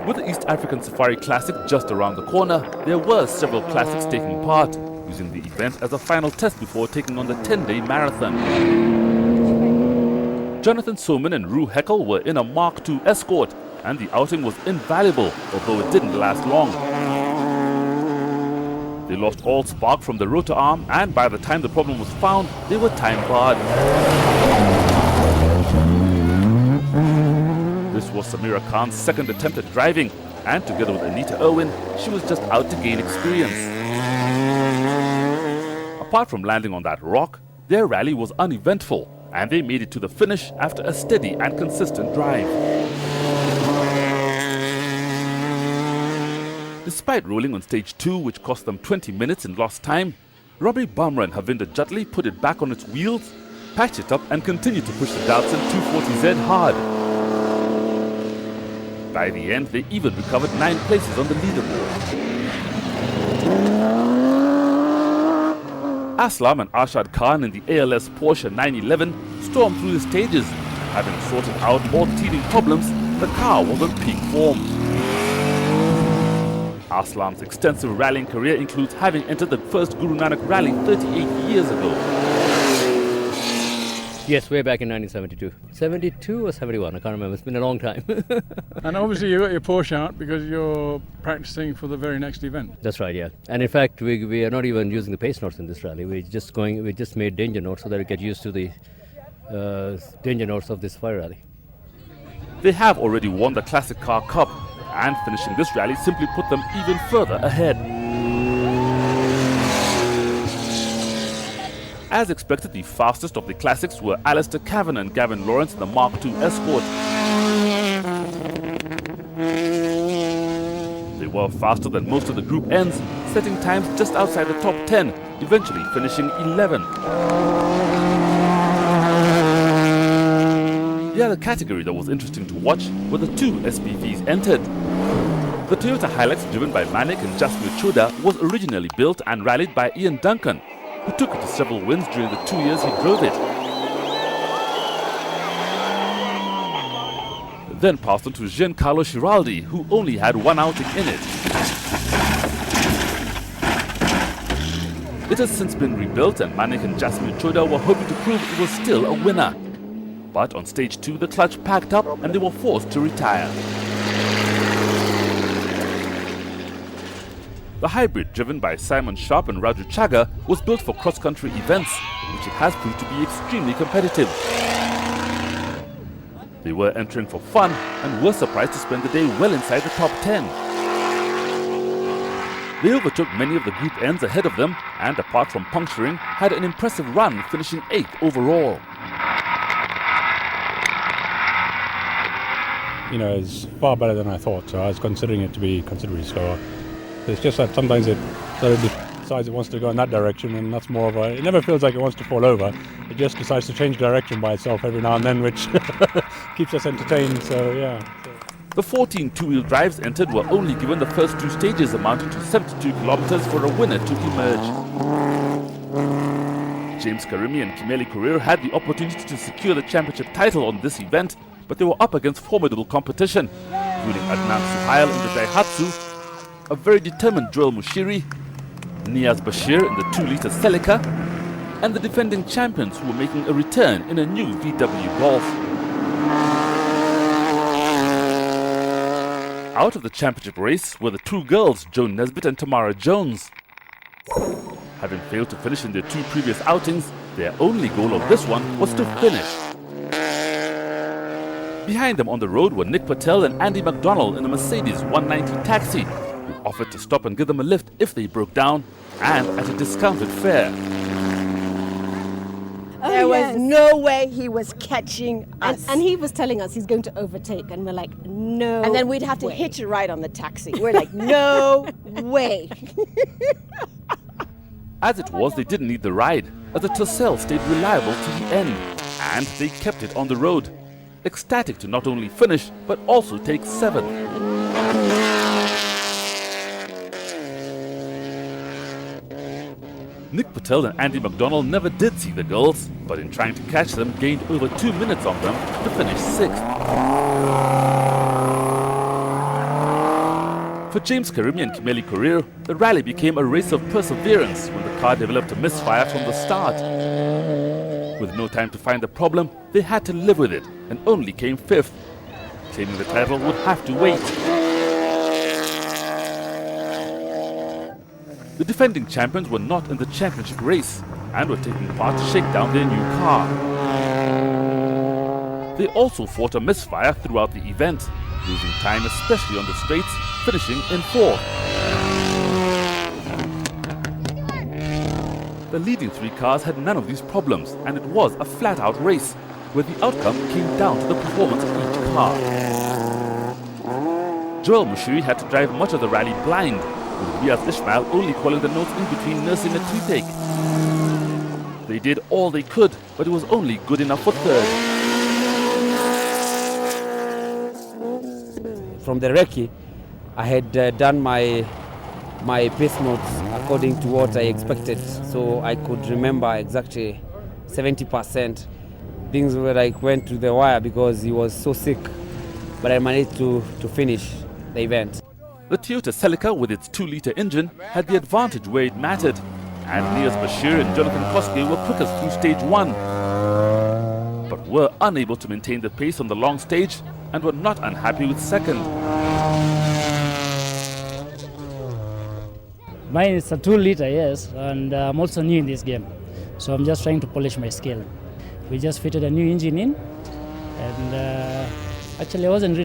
With the East African Safari Classic just around the corner, there were several classics taking part, using the event as a final test before taking on the 10-day marathon. Jonathan Soman and Rue Heckel were in a Mark II Escort, and the outing was invaluable, although it didn't last long. They lost all spark from the rotor arm, and by the time the problem was found, they were time-barred. This was Samira Khan's second attempt at driving, and together with Anita Irwin, she was just out to gain experience. Apart from landing on that rock, their rally was uneventful, and they made it to the finish after a steady and consistent drive. Despite rolling on stage 2, which cost them 20 minutes in lost time, Robbie Bumrah and Havinder Jutli put it back on its wheels, patched it up and continued to push the Datsun 240Z hard. By the end, they even recovered 9 places on the leaderboard. Aslam and Arshad Khan in the ALS Porsche 911 stormed through the stages. Having sorted out more teething problems, the car was on peak form. Aslam's extensive rallying career includes having entered the first Guru Nanak rally 38 years ago. Yes, way back in 1972. 72 or 71, I can't remember. It's been a long time. And obviously you got your Porsche out because you're practicing for the very next event. That's right, yeah. And in fact, we are not even using the pace notes in this rally. We just made danger notes so that we get used to the danger notes of this fire rally. They have already won the Classic Car Cup, and finishing this rally simply put them even further ahead. As expected, the fastest of the classics were Alistair Cavan and Gavin Lawrence in the Mark II Escort. They were faster than most of the group ends, setting times just outside the top 10, eventually finishing 11th. The other category that was interesting to watch were the 2 SPVs entered. The Toyota Hilux, driven by Manik and Jasmine Choda, was originally built and rallied by Ian Duncan, who took it to several wins during the 2 years he drove it. Then passed on to Giancarlo Schiraldi, who only had 1 outing in it. It has since been rebuilt, and Manik and Jasmine Choda were hoping to prove it was still a winner. But on stage 2, the clutch packed up and they were forced to retire. The hybrid, driven by Simon Sharp and Raju Chaga, was built for cross-country events, which it has proved to be extremely competitive. They were entering for fun and were surprised to spend the day well inside the top 10. They overtook many of the group ends ahead of them, and apart from puncturing, had an impressive run, finishing 8th overall. You know, it's far better than I thought, so I was considering it to be considerably slower. It's just that sometimes it sort of decides it wants to go in that direction, and that's more of a... It never feels like it wants to fall over. It just decides to change direction by itself every now and then, which keeps us entertained, so yeah. The 14 two-wheel drives entered were only given the first 2 stages, amounting to 72 kilometers for a winner to emerge. James Karimi and Kimeli Korir had the opportunity to secure the championship title on this event, but they were up against formidable competition, including Adnan Suhail in the Daihatsu, a very determined Joel Mushiri, Niaz Bashir in the 2-litre Celica, and the defending champions who were making a return in a new VW Golf. Out of the championship race were the 2 girls, Joan Nesbitt and Tamara Jones. Having failed to finish in their 2 previous outings, their only goal of this one was to finish. Behind them on the road were Nick Patel and Andy McDonald in a Mercedes 190 taxi, who offered to stop and give them a lift if they broke down, and at a discounted fare. There was no way he was catching us. And he was telling us he's going to overtake, and we're like, no. And then we'd have to hitch a ride on the taxi. We're like, no way. As it was, they didn't need the ride, as the Tercel stayed reliable to the end, and they kept it on the road, ecstatic to not only finish, but also take 7th. Nick Patel and Andy McDonald never did see the girls, but in trying to catch them, gained over 2 minutes on them to finish 6th. For James Karimi and Kimeli Korir, the rally became a race of perseverance when the car developed a misfire from the start. With no time to find the problem, they had to live with it and only came 5th. Claiming the title would have to wait. The defending champions were not in the championship race and were taking part to shake down their new car. They also fought a misfire throughout the event, losing time especially on the straights, finishing in 4th. The leading 3 cars had none of these problems, and it was a flat-out race, where the outcome came down to the performance of each car. Joel Mushiri had to drive much of the rally blind, with Riaz Ishmael only calling the notes in between nursing a toothache. They did all they could, but it was only good enough for 3rd. From the recce, I had done my pace notes according to what I expected, so I could remember exactly 70%. Things were like went to the wire because he was so sick, but I managed to finish the event. The Toyota Celica with its 2-litre engine had the advantage where it mattered, and Nias Bashir and Jonathan Koske were quickest through stage 1, but were unable to maintain the pace on the long stage and were not unhappy with 2nd. Mine is a 2-litre, yes, and I'm also new in this game, so I'm just trying to polish my skill. We just fitted a new engine in, and actually I wasn't really